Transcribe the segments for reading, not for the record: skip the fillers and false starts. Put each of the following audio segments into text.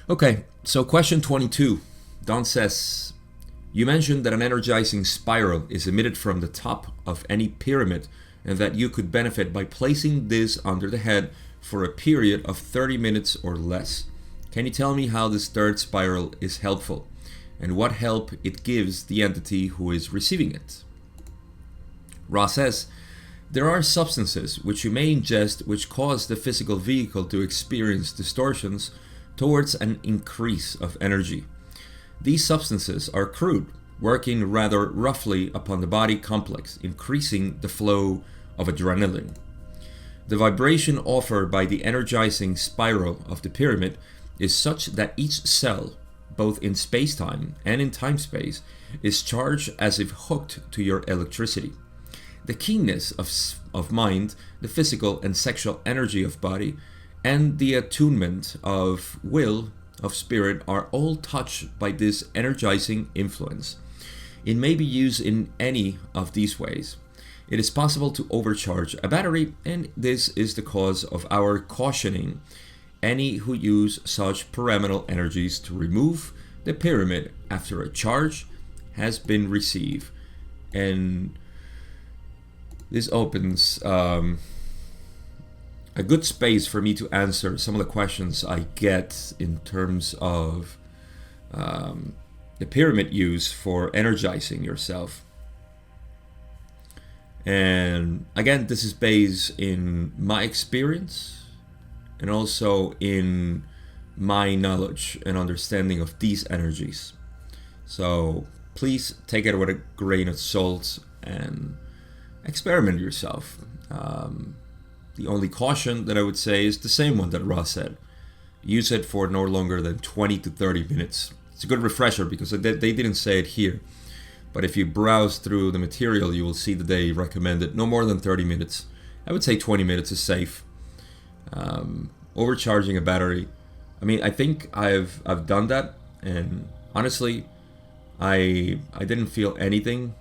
Okay, so question 22. Don says, you mentioned that an energizing spiral is emitted from the top of any pyramid and that you could benefit by placing this under the head for a period of 30 minutes or less. Can you tell me how this third spiral is helpful and what help it gives the entity who is receiving it? Ra says, there are substances which you may ingest which cause the physical vehicle to experience distortions towards an increase of energy. These substances are crude, working rather roughly upon the body complex, increasing the flow of adrenaline. The vibration offered by the energizing spiral of the pyramid is such that each cell, both in space-time and in time-space, is charged as if hooked to your electricity. The keenness of mind, the physical and sexual energy of body, and the attunement of will, of spirit, are all touched by this energizing influence. It may be used in any of these ways. It is possible to overcharge a battery, and this is the cause of our cautioning any who use such pyramidal energies to remove the pyramid after a charge has been received. And this opens a good space for me to answer some of the questions I get in terms of the pyramid use for energizing yourself. And again, this is based in my experience and also in my knowledge and understanding of these energies. So please take it with a grain of salt and experiment yourself. The only caution that I would say is the same one that Ross said. Use it for no longer than 20 to 30 minutes. It's a good refresher because they didn't say it here. But if you browse through the material, you will see that they recommend it no more than 30 minutes. I would say 20 minutes is safe. Overcharging a battery. I mean, I think I've done that, and honestly, I didn't feel anything,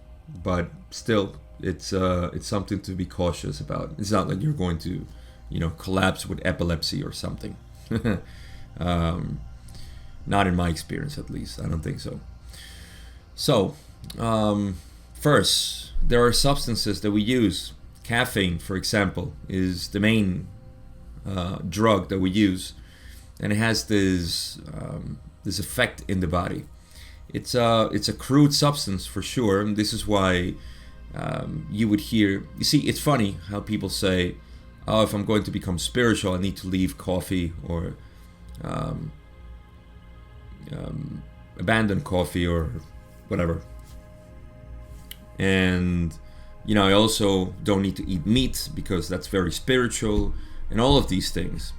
but still, it's something to be cautious about. It's not like you're going to, collapse with epilepsy or something. Not in my experience, at least. I don't think so. So, first, there are substances that we use. Caffeine, for example, is the main drug that we use, and it has this effect in the body. It's a crude substance for sure, and this is why you would hear. You see, it's funny how people say, "Oh, if I'm going to become spiritual, I need to leave coffee or abandon coffee or whatever." And I also don't need to eat meat because that's very spiritual, and all of these things.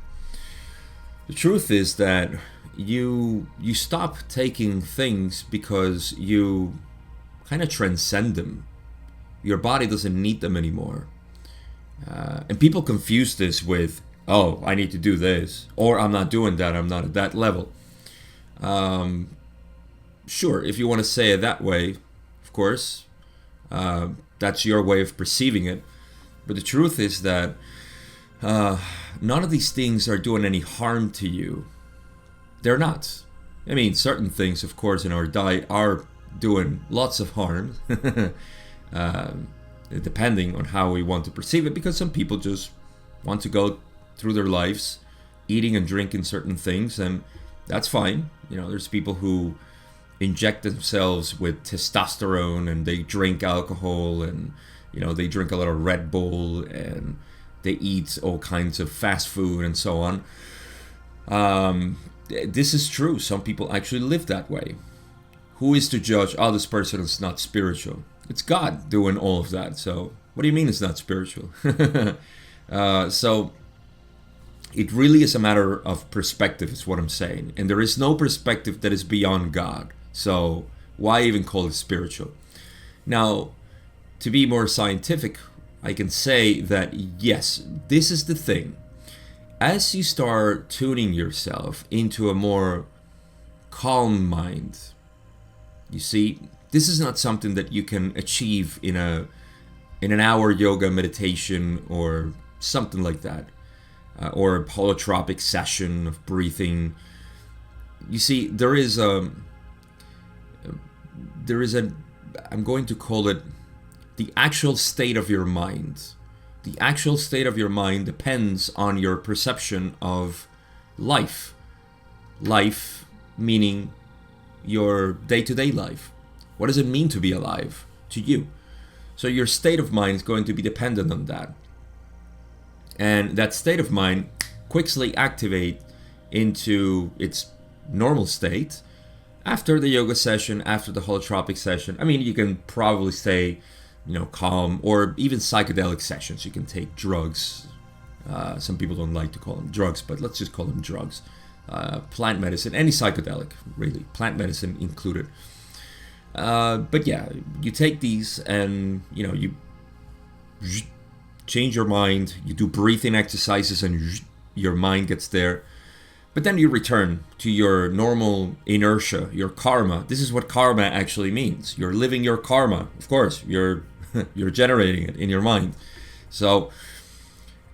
The truth is that you stop taking things because you kind of transcend them. Your body doesn't need them anymore. And people confuse this with, oh, I need to do this, or I'm not doing that, I'm not at that level. Sure, if you want to say it that way, of course, that's your way of perceiving it. But the truth is that none of these things are doing any harm to you. They're not. I mean, certain things, of course, in our diet are doing lots of harm, depending on how we want to perceive it, because some people just want to go through their lives eating and drinking certain things, and that's fine. There's people who inject themselves with testosterone and they drink alcohol and they drink a lot of Red Bull and they eat all kinds of fast food and so on. This is true. Some people actually live that way. Who is to judge, oh, this person is not spiritual? It's God doing all of that. So what do you mean it's not spiritual? So it really is a matter of perspective, is what I'm saying. And there is no perspective that is beyond God. So why even call it spiritual? Now, to be more scientific, I can say that yes, this is the thing. As you start tuning yourself into a more calm mind, you see, this is not something that you can achieve in an hour yoga meditation or something like that, or a holotropic session of breathing. you see, there is a, I'm going to call it the actual state of your mind. The actual state of your mind depends on your perception of life. Life meaning your day-to-day life. What does it mean to be alive to you? So your state of mind is going to be dependent on that. And that state of mind quickly activate into its normal state after the yoga session, after the holotropic session. I mean, you can probably stay, calm, or even psychedelic sessions. You can take drugs. Some people don't like to call them drugs, but let's just call them drugs. Plant medicine, any psychedelic, really, plant medicine included. But yeah, you take these and, you change your mind, you do breathing exercises and your mind gets there. But then you return to your normal inertia, your karma. This is what karma actually means. You're living your karma. Of course, you're generating it in your mind. So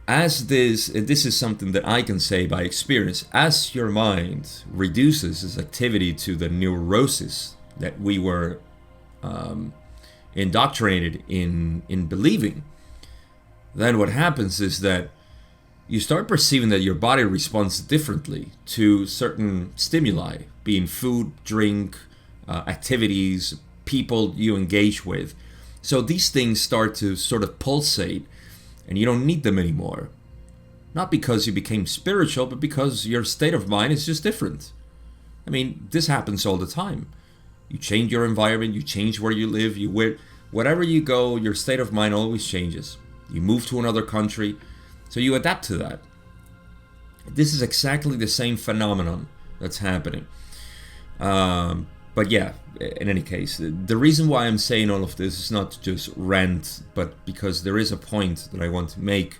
as this is something that I can say by experience, as your mind reduces its activity to the neurosis that we were indoctrinated in believing, then what happens is that you start perceiving that your body responds differently to certain stimuli, being food, drink, activities, people you engage with. So these things start to sort of pulsate, and you don't need them anymore. Not because you became spiritual, but because your state of mind is just different. I mean, this happens all the time. You change your environment, you change where you live, wherever you go, your state of mind always changes. You move to another country, so you adapt to that. This is exactly the same phenomenon that's happening. But yeah, in any case, the reason why I'm saying all of this is not to just rant, but because there is a point that I want to make,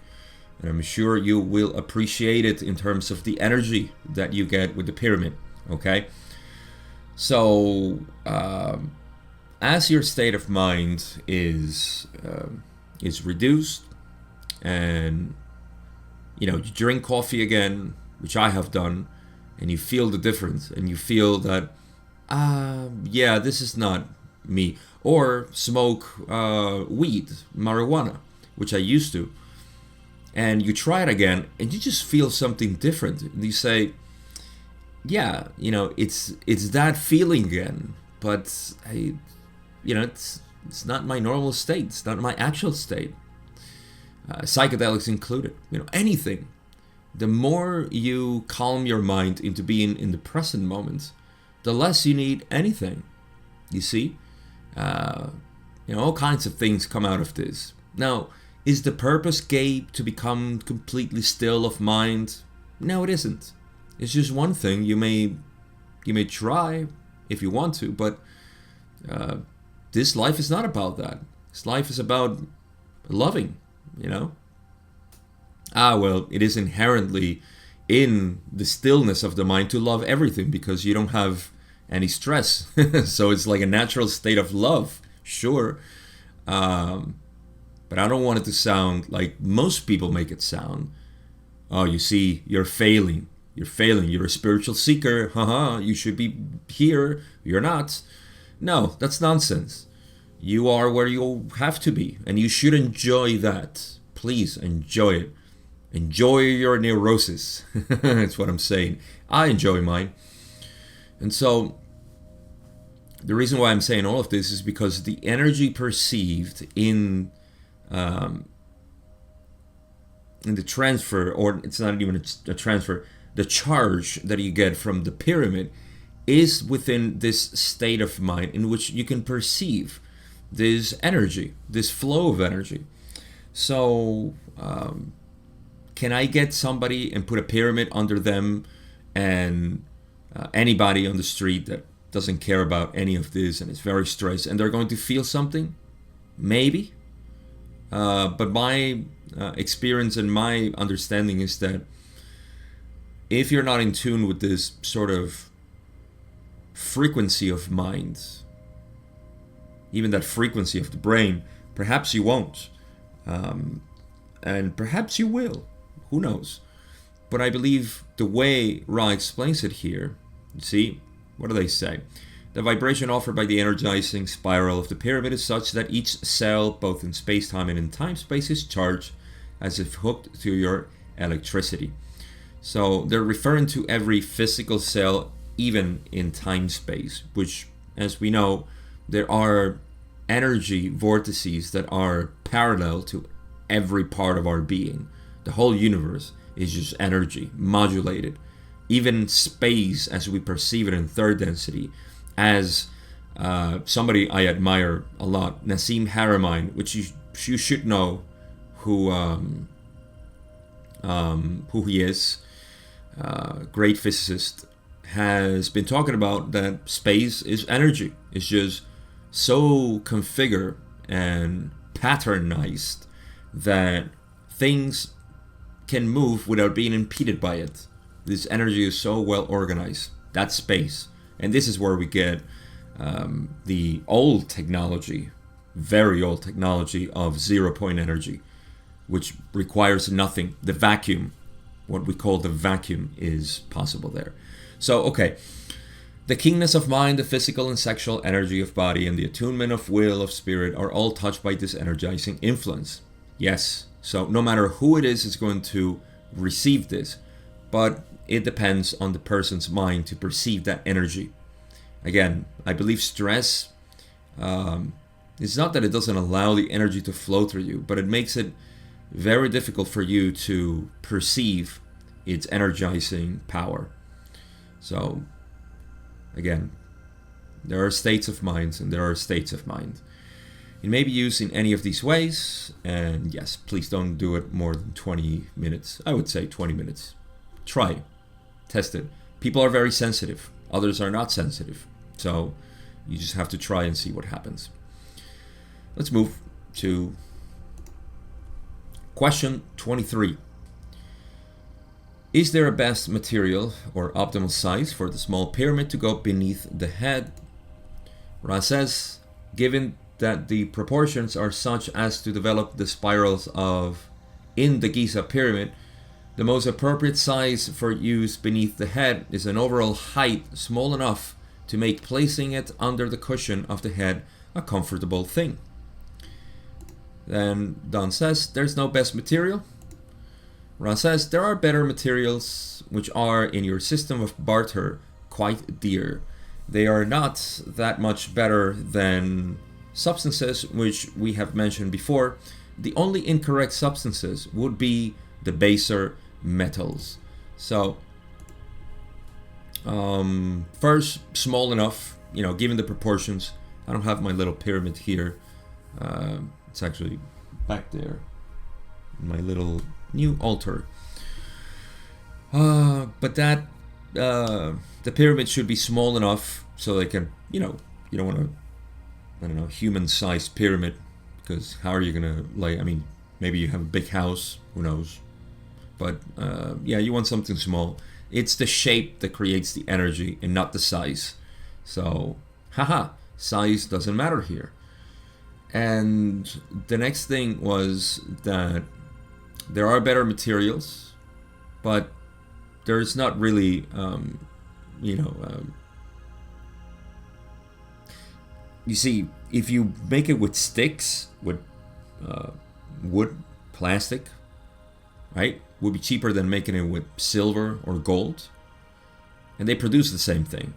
and I'm sure you will appreciate it in terms of the energy that you get with the pyramid, okay? So, as your state of mind is reduced, and you drink coffee again, which I have done, and you feel the difference, and you feel that, yeah, this is not me. Or smoke weed, marijuana, which I used to, and you try it again, and you just feel something different. And you say, yeah, it's that feeling again, but it's not my normal state. It's not my actual state. Psychedelics included, anything. The more you calm your mind into being in the present moment, the less you need anything. You see? All kinds of things come out of this. Now, is the purpose, Gabe, to become completely still of mind? No, it isn't. It's just one thing you may try if you want to, but this life is not about that. This life is about loving. Well, it is inherently in the stillness of the mind to love everything because you don't have any stress. So it's like a natural state of love, sure. But I don't want it to sound like most people make it sound. Oh, you see, you're failing. You're a spiritual seeker. You should be here. You're not. No, that's nonsense. You are where you have to be, and you should enjoy that. Please enjoy it. Enjoy your neurosis. That's what I'm saying. I enjoy mine. And so, the reason why I'm saying all of this is because the energy perceived in the transfer, or it's not even a transfer, the charge that you get from the pyramid is within this state of mind in which you can perceive this energy, this flow of energy. So, can I get somebody and put a pyramid under them and anybody on the street that doesn't care about any of this and is very stressed and they're going to feel something? Maybe. But my experience and my understanding is that if you're not in tune with this sort of frequency of mind, even that frequency of the brain, perhaps you won't. And perhaps you will. Who knows? But I believe the way Ra explains it here See, what do they say? The vibration offered by the energizing spiral of the pyramid is such that each cell, both in space-time and in time-space, is charged as if hooked to your electricity. So they're referring to every physical cell, even in time-space, which, as we know, there are energy vortices that are parallel to every part of our being. The whole universe is just energy, modulated. Even space, as we perceive it in third density, as somebody I admire a lot, Nassim Haramein, which you should know who he is, great physicist, has been talking about that space is energy. It's just so configured and patternized that things can move without being impeded by it. This energy is so well organized. That's space. And this is where we get the old technology, very old technology of 0-point energy, which requires nothing. The vacuum, what we call the vacuum, is possible there. So, okay. The keenness of mind, the physical and sexual energy of body, and the attunement of will, of spirit are all touched by this energizing influence. Yes. So no matter who it is going to receive this, but it depends on the person's mind to perceive that energy. Again, I believe stress, it's not that it doesn't allow the energy to flow through you, but it makes it very difficult for you to perceive its energizing power. So, again, there are states of minds and there are states of mind. It may be used in any of these ways, and yes, please don't do it more than 20 minutes. I would say 20 minutes. Try. Test it. People are very sensitive. Others are not sensitive. So you just have to try and see what happens. Let's move to question 23. Is there a best material or optimal size for the small pyramid to go beneath the head? Ra says, given that the proportions are such as to develop the spirals in the Giza pyramid, the most appropriate size for use beneath the head is an overall height small enough to make placing it under the cushion of the head a comfortable thing. Then Don says, there's no best material. Ra says, there are better materials which are in your system of barter quite dear. They are not that much better than substances which we have mentioned before. The only incorrect substances would be the baser metals. So first, small enough, given the proportions. I don't have my little pyramid here. It's actually back there, my little new altar. But that the pyramid should be small enough so they can, you don't want to, human-sized pyramid, because how are you gonna maybe you have a big house, who knows? But you want something small. It's the shape that creates the energy and not the size. So, size doesn't matter here. And the next thing was that there are better materials, but there's not really, you see, if you make it with sticks, with wood, plastic, right, would be cheaper than making it with silver or gold, and they produce the same thing.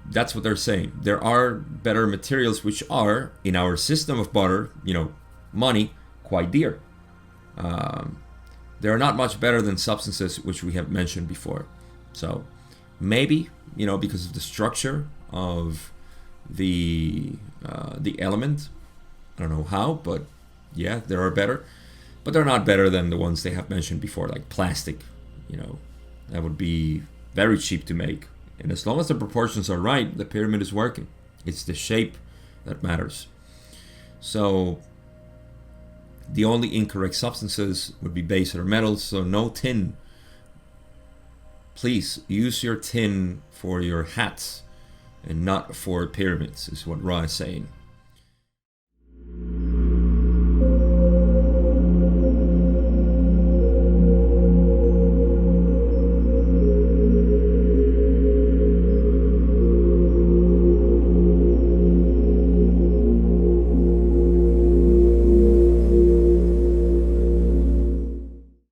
That's what they're saying. There are better materials which are, in our system of barter, money, quite dear. They are not much better than substances which we have mentioned before. So maybe, because of the structure of the element, I don't know how, but yeah, there are better. But they're not better than the ones they have mentioned before, like plastic. That would be very cheap to make. And as long as the proportions are right, the pyramid is working. It's the shape that matters. So the only incorrect substances would be base or metals, so no tin. Please use your tin for your hats and not for pyramids, is what Ra is saying.